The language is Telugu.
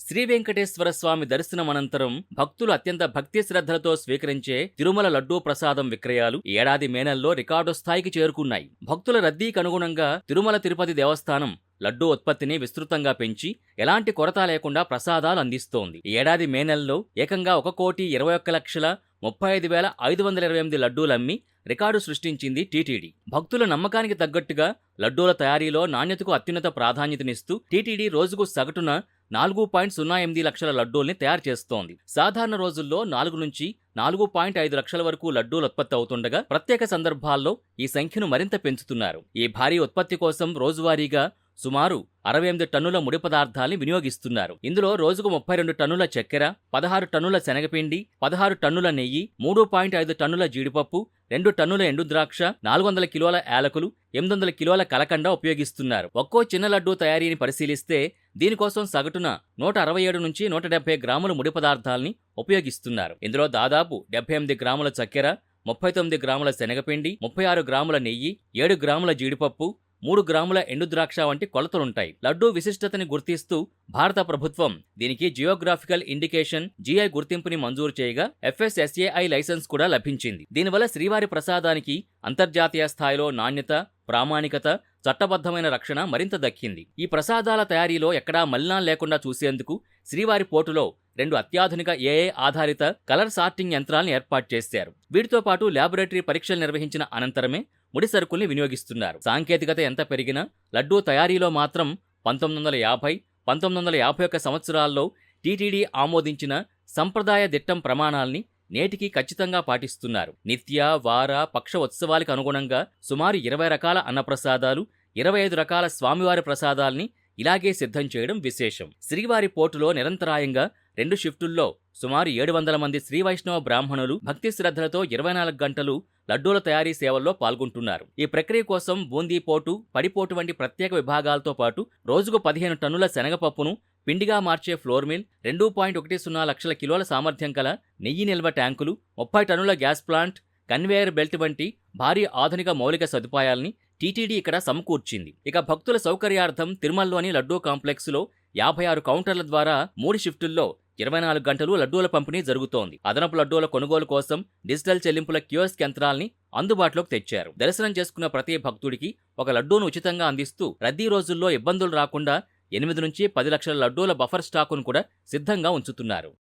శ్రీ వెంకటేశ్వర స్వామి దర్శనం అనంతరం భక్తులు అత్యంత భక్తి శ్రద్ధలతో స్వీకరించే తిరుమల లడ్డూ ప్రసాదం విక్రయాలు ఈ ఏడాది మే నెలలో రికార్డు స్థాయికి చేరుకున్నాయి. భక్తుల రద్దీకి అనుగుణంగా తిరుమల తిరుపతి దేవస్థానం లడ్డూ ఉత్పత్తిని విస్తృతంగా పెంచి ఎలాంటి కొరత లేకుండా ప్రసాదాలు అందిస్తోంది. ఈ ఏడాది మే నెలలో ఏకంగా 1,21,35,528 లడ్డూలమ్మి రికార్డు సృష్టించింది టీటీడీ. భక్తుల నమ్మకానికి తగ్గట్టుగా లడ్డూల తయారీలో నాణ్యతకు అత్యున్నత ప్రాధాన్యతనిస్తూ టీటీడీ రోజుకు సగటున 4.08 లక్షల లడ్డూల్ని తయారు చేస్తోంది. సాధారణ రోజుల్లో 4 నుంచి 4.5 లక్షల వరకు లడ్డూలు ఉత్పత్తి అవుతుండగా ప్రత్యేక సందర్భాల్లో ఈ సంఖ్యను మరింత పెంచుతున్నారు. ఈ భారీ ఉత్పత్తి కోసం రోజువారీగా సుమారు 68 టన్నుల ముడి పదార్థాల్ని వినియోగిస్తున్నారు. ఇందులో రోజుకు 32 టన్నుల చక్కెర, 16 టన్నుల శనగపిండి, 16 టన్నుల నెయ్యి, 3.5 టన్నుల జీడిపప్పు, 2 టన్నుల ఎండు ద్రాక్ష, 400 కిలోల యాలకులు, 800 కిలోల కలకండ ఉపయోగిస్తున్నారు. ఒక్కో చిన్న లడ్డూ తయారీని పరిశీలిస్తే దీనికోసం సగటున 167 నుంచి 170 గ్రాముల ముడి పదార్థాల్ని ఉపయోగిస్తున్నారు. ఇందులో దాదాపు 78 గ్రాముల చక్కెర, 39 గ్రాముల శనగపిండి, 36 గ్రాముల నెయ్యి, 7 గ్రాముల జీడిపప్పు, 3 గ్రాముల ఎండు ద్రాక్ష వంటి కొలతలుంటాయి. లడ్డూ విశిష్టతని గుర్తిస్తూ భారత ప్రభుత్వం దీనికి జియోగ్రాఫికల్ ఇండికేషన్ GI గుర్తింపుని మంజూరు చేయగా FSSAI లైసెన్స్ కూడా లభించింది. దీనివల్ల శ్రీవారి ప్రసాదానికి అంతర్జాతీయ స్థాయిలో నాణ్యత, ప్రామాణికత, చట్టబద్ధమైన రక్షణ మరింత దక్కింది. ఈ ప్రసాదాల తయారీలో ఎక్కడా మలినాలు లేకుండా చూసేందుకు శ్రీవారి పోర్టులో 2 అత్యాధునిక AI ఆధారిత కలర్ సార్టింగ్ యంత్రాలను ఏర్పాటు చేశారు. వీటితో పాటు ల్యాబొరేటరీ పరీక్షలు నిర్వహించిన అనంతరమే ముడి సరుకుల్ని వినియోగిస్తున్నారు. సాంకేతికత ఎంత పెరిగినా లడ్డూ తయారీలో మాత్రం 1950, 1951 సంవత్సరాల్లో టీటీడీ ఆమోదించిన సంప్రదాయ దిట్టం ప్రమాణాల్ని నేటికి ఖచ్చితంగా పాటిస్తున్నారు. నిత్య, వార, పక్ష ఉత్సవాలకు అనుగుణంగా సుమారు 20 రకాల అన్నప్రసాదాలు, 25 రకాల స్వామివారి ప్రసాదాల్ని ఇలాగే సిద్ధం చేయడం విశేషం. శ్రీవారి పోర్టులో నిరంతరాయంగా 2 షిఫ్టుల్లో సుమారు 700 మంది శ్రీ వైష్ణవ బ్రాహ్మణులు భక్తి శ్రద్ధలతో 24 గంటలు లడ్డూల తయారీ సేవల్లో పాల్గొంటున్నారు. ఈ ప్రక్రియ కోసం బూందీ పోటు, పడిపోటు వంటి ప్రత్యేక విభాగాలతో పాటు రోజుకు 15 టన్నుల శనగపప్పును పిండిగా మార్చే ఫ్లోర్ మిల్, 2.10 లక్షల కిలోల సామర్థ్యం కల నెయ్యి నిల్వ ట్యాంకులు, 30 టన్నుల గ్యాస్ ప్లాంట్, కన్వేయర్ బెల్ట్ వంటి భారీ ఆధునిక మౌలిక సదుపాయాల్ని టీటీడీ ఇక్కడ సమకూర్చింది. ఇక భక్తుల సౌకర్యార్థం తిరుమలలోని లడ్డూ కాంప్లెక్స్లో 56 కౌంటర్ల ద్వారా 3 షిఫ్టుల్లో 24 గంటలు లడ్డూల పంపిణీ జరుగుతోంది. అదనపు లడ్డూల కొనుగోలు కోసం డిజిటల్ చెల్లింపుల కియోస్క్ యంత్రాల్ని అందుబాటులోకి తెచ్చారు. దర్శనం చేసుకున్న ప్రతి భక్తుడికి ఒక లడ్డూను ఉచితంగా అందిస్తూ రద్దీ రోజుల్లో ఇబ్బందులు రాకుండా 8 నుంచి 10 లక్షల లడ్డూల బఫర్ స్టాకును కూడా సిద్ధంగా ఉంచుతున్నారు.